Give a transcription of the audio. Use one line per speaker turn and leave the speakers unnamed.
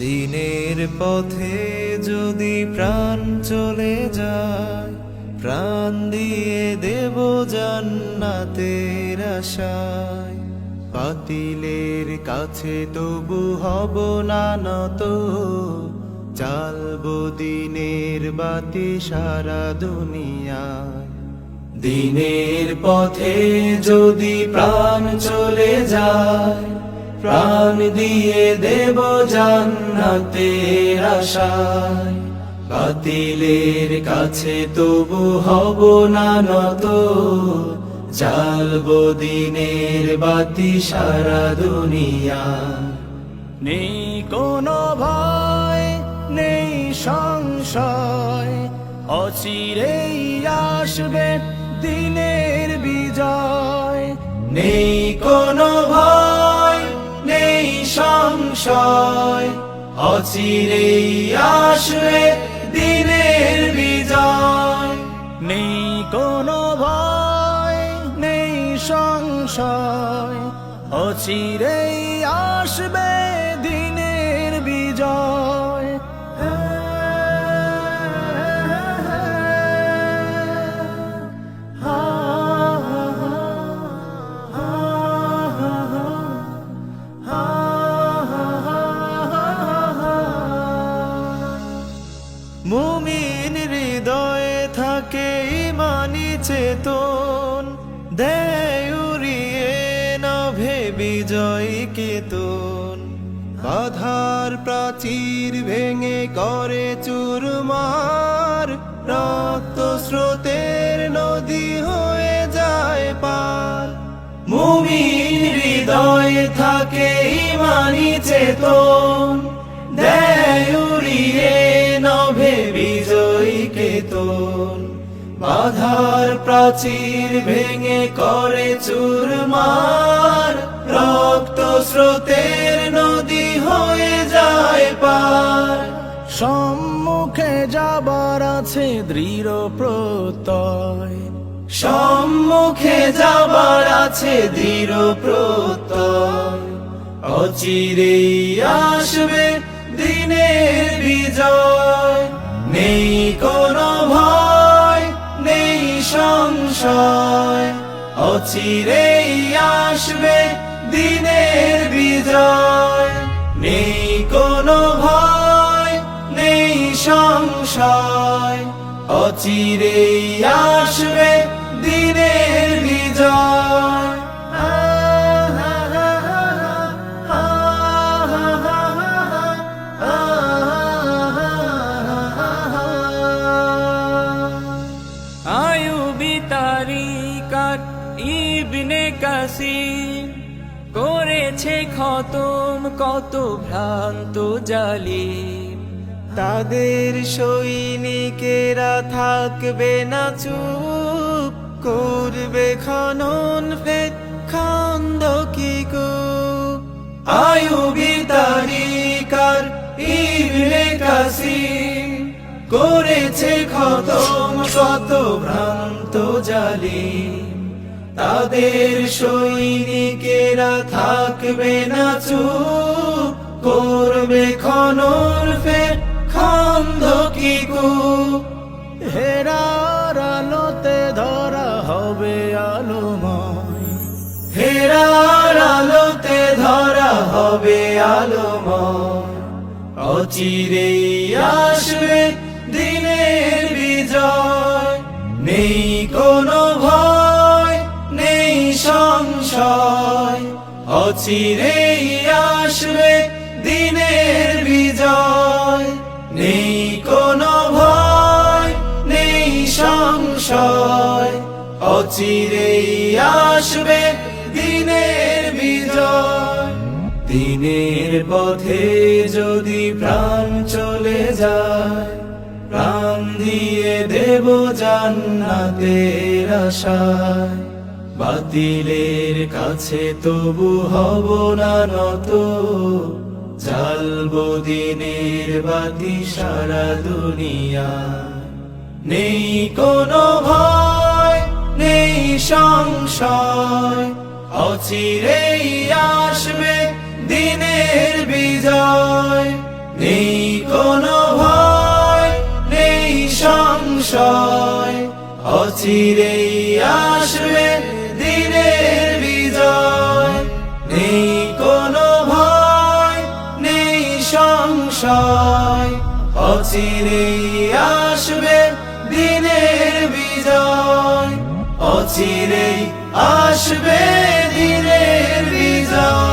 দিনের পথে যদি প্রাণ চলে যায়, প্রাণ দিয়ে দেব জান্নাতের আশায়। বাতিলের কাছে তবু হব না নত, জ্বালবো দিনের বাতি সারা দুনিয়ায়। দিনের পথে যদি প্রাণ চলে যায়, প্রাণ দিয়ে দেব জান্নাতের আশায়। বাতিলের কাছে তবু হব না নত, জ্বালবো দিনের বাতি সারা দুনিয়ায়।
নেই কোনো ভয়, নেই সংশয়, অচিরেই আসবে দিনের বিজয়।
নেই কোনো ভয়, নেই সংশয়, অচিরেই আসবে দিনের বিজয়।
নেই কোনো ভয়, নেই সংশয়, অচিরেই আসবে দিনের বিজয়।
মুমিন হৃদয়ে থাকে ইমানি চেতন, দেয় উড়িয়ে নভে বিজয় কেতন। বাধার প্রাচীর ভেঙে করে চুরমার, রক্ত স্রোতের নদী হয়ে যায় পার। মুমিন হৃদয়ে থাকে ইমানি চেতন, দেয় উড়িয়ে নভে বিজয়ী কেতন। বাধার প্রাচীর ভেঙে করে চুরমার, রক্ত স্রোতের নদী হয়ে যায় পার।
সম্মুখে যাবার আছে দৃঢ় প্রত্যয়,
সম্মুখে যাবার আছে দৃঢ় প্রত্যয়। অচিরেই আসবে দিনের বিজয়। নেই কোনো ভয়, নেই সংশয়, অচিরেই আসবে দিনের বিজয়। নেই কোনো ভয়, নেই সংশয়, অচিরেই আসবে দিনের বিজয়।
আইয়ুবী তারিকার ইবনে কাসির করেছে খতম কত ভ্রান্ত জালিম।
তাদের সৈনিকেরা থাকবে না চুপ, করবে খনন ফের খান্দকি কূপ। আইয়ুবী তারিকার ইবনে কাসির করেছে খতম কত ভ্রান্ত জালিম। তাদের সৈনিকেরা থাকবে না চুপ, করবে খনন ফের খান্দকি কূপ।
হেরার আলোতে ধরা হবে আলোময়,
হেরার আলোতে ধরা হবে আলোময়। অচিরেই আসবে দিনের বিজয়। নেই কোনো ভয়, নেই সংশয়, অচিরেই আসবে দিনের বিজয়। নেই কোনো ভয়, নেই সংশয়, অচিরেই আসবে দিনের বিজয়। দিনের পথে যদি প্রাণ চলে যায়, প্রাণ দিয়ে দেব জান্নাতের আশায়। বাতিলের কাছে তবু হব না নত, জ্বালবো দিনের বাতি সারা দুনিয়ায়। নেই কোনো ভয়, নেই সংশয়, অচিরেই আসবে দিনের বিজয়। অচিরেই আসবে দিনের বিজয়। নেই কোনো ভয়, নেই সংশয়, অচিরেই আসবে দিনের বিজয়, অচিরেই আসবে দিনের বিজয়।